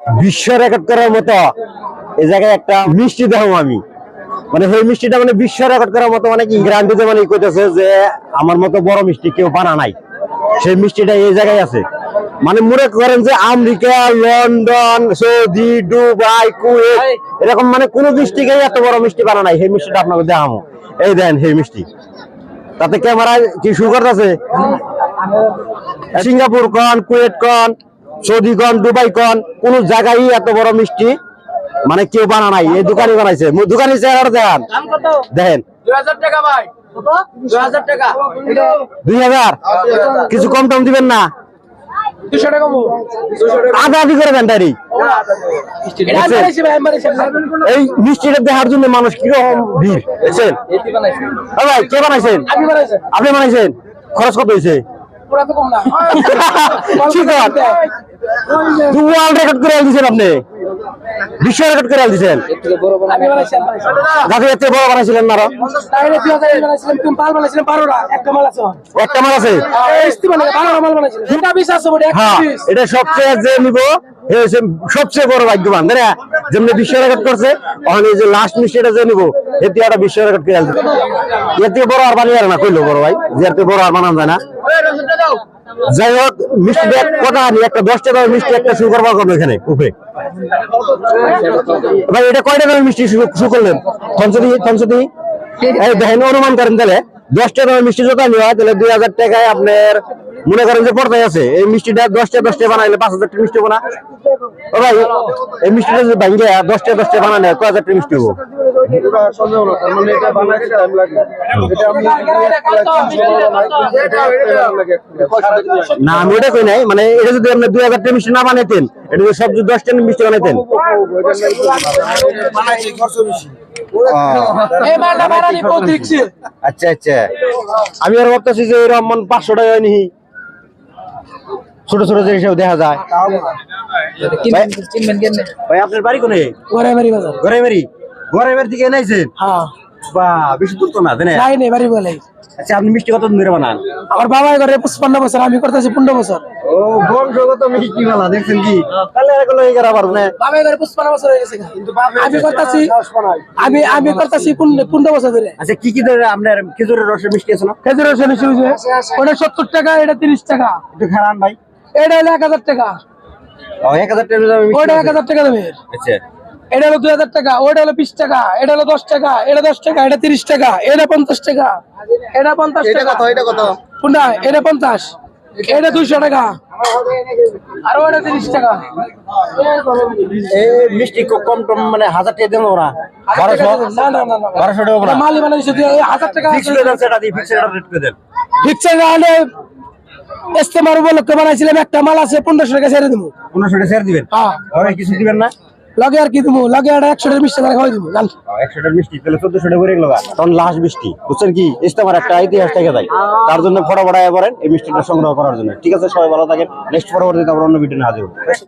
বিশ্ব রেকর্ড করার মতো এই জায়গায় একটা মিষ্টি দেখাবো আমি, মানে সেই মিষ্টিটা মানে বিশ্ব রেকর্ড করার মতো, মানে কি গ্রান্টিতে মানে কইতেছে যে আমার মতো বড় মিষ্টি কেউ বানা নাই, সেই মিষ্টিটা এই জায়গায় আছে। মানে মনে করেন যে America, London, Saudi, Dubai, Kuwait এরকম মানে কোন মিষ্টিকে এত বড় মিষ্টি বানা নাই। সেই মিষ্টিটা আপনাকে দেখাবো, এই দেন সেই মিষ্টি। তাতে ক্যামেরা কি শুরু করতেছে, সিঙ্গাপুর কন, কুয়েত কন, সৌদি কন, দুবাই কন, কোন জায়গায় এত বড় মিষ্টি মানে কেউ বানা নাই, এই দোকানি বানাইছে। দোকানি চেহারা দেখেন, দেখেন 2000 টাকা ভাই, 2000 টাকা, 2000 কিছু কম টম দিবেন না? 200 টাকা মু, আধা আধি করে দেন তাই। এই মিষ্টিটা দেখার জন্য মানুষ কিরকম ভিড় দেখছেন? ভাই কে বানাইছেন? আপনি বানাইছেন? খরচ কত হয়েছে? ওয়ার্ল্ড রেকর্ড করে দিয়েছেন আপনি, বিশ্ব রেকর্ড করে দিয়েছেন। গাছে এত বড় বানাইছিলেন না? একটা মাল আছে, হ্যাঁ এটা সবচেয়ে যে নিব সবচেয়ে বড় ভাগ্যবান, তাই না? যেমনি বিশ্ব রেকর্ড করছে, ওখানে যে লাস্ট মিষ্টিটা যে নিবো এতে একটা বিশ্ব রেকর্ড করে দিতে। এর থেকে বড় আর বানিয়ে না কইলো বড় ভাই, যে এর থেকে বড় আর বানানো যায় না। যাই হোক, মিষ্টি কথা আনি একটা 10 টাকা মিষ্টি একটা শুরু করবো এখানে উপরে। ভাই এটা কয় টাকার মিষ্টি শুরু করলেন? পঞ্চতি এই দেখেন, অনুমান করেন তাহলে 10 টাকার মিষ্টি যদি আমি হয় তাহলে 2000 টাকায় আপনার মনে করেন যে পড়তে আছে। এই মিষ্টিটা 10টা বানাইলে 5000 টাকা মিষ্টি হবো না? ও ভাই এই মিষ্টিটা যদি ভাঙিয়ে 10টা বানালে কয় হাজার টাকা মিষ্টি হবো? না আমি ওটা কই নাই, মানে এটা যদি আপনি 2000 টাকা মিষ্টি না বানাইতেন, এটা যদি সব 10টা মিষ্টি বানাইতেন। আচ্ছা আচ্ছা, আমি আর ভাবতেছি যে এরকম 500 টাকা নিহি, ছোট ছোট জিনিস দেখা যায়। ভাই আপনার বাড়ি কোনে? গড়াইমারি বাজার। গড়াইমারি থেকে এনেছেন? হ্যাঁ। বা বেশি দূর তো না, তাই না? নাই বাড়ি বলে। আচ্ছা আপনি মিষ্টি কত ধরে বানান? আমার বাবা করে 55 বছর, আমি করতেছি 15 বছর। ও বংশগত মিষ্টি বানা দেখছেন কি? তাহলে এগুলো এই করা পারবো না। বাবা করে 55 বছর হয়ে গেছে, কিন্তু আমি করতেছি 15 বছর ধরে। আচ্ছা কি কি ধরে আপনার খেজুরের রসের মিষ্টি আছে না? খেজুরের রসের মিষ্টি ওটা 70 টাকা, এটা 30 টাকা। একটু খারান ভাই, এটা হলো 1000 টাকা। ও 1000 টাকা দামের মিষ্টি, ওটা 1000 টাকা দামের। আচ্ছা এটা হলো 2000 টাকা, ওটা হলো 20 টাকা, এটা হলো 10 টাকা, এটা 10 টাকা, এটা 30 টাকা, এটা 50 টাকা, এটা 50 টাকা। এটা কত? কোনটা? এটা 50, এটা 200 টাকা, আর ওটা 30 টাকা। এই মিষ্টি কম টম মানে 1000 টাকা দেবো না? 1200? না 1200 দেবো না? মালি মানে 1000 টাকা ফিক্স রেট আছে, এটা দিয়ে ফিক্স রেট করে দেন। ফিক্স রেট ইস্তেমার উপলক্ষে বানাইছিলাম, একটা মাল আছে 1500 টাকা ছেড়ে দিব। 1500 টাকা ছেড়ে দিবেন? হ্যাঁ। আর কিছু দিবেন না? লগে আর কি দিব? লগে আর 100 টাকা মিষ্টি খাওয়াই দিব। 100 টাকার মিষ্টি তাহলে 1400 টাকা করে গেল। তখন লাস্ট মিষ্টি বুঝছেন কি, ইস্তেমার একটা ইতিহাস থেকে যায়, তার জন্য ফটোফটায় পড়েন এই মিষ্টিটা সংগ্রহ করার জন্য। ঠিক আছে, সবাই ভালো থাকেন। নেক্সট পরবর্তীতে আমরা অন্য ভিডিও নিয়ে হাজির হব।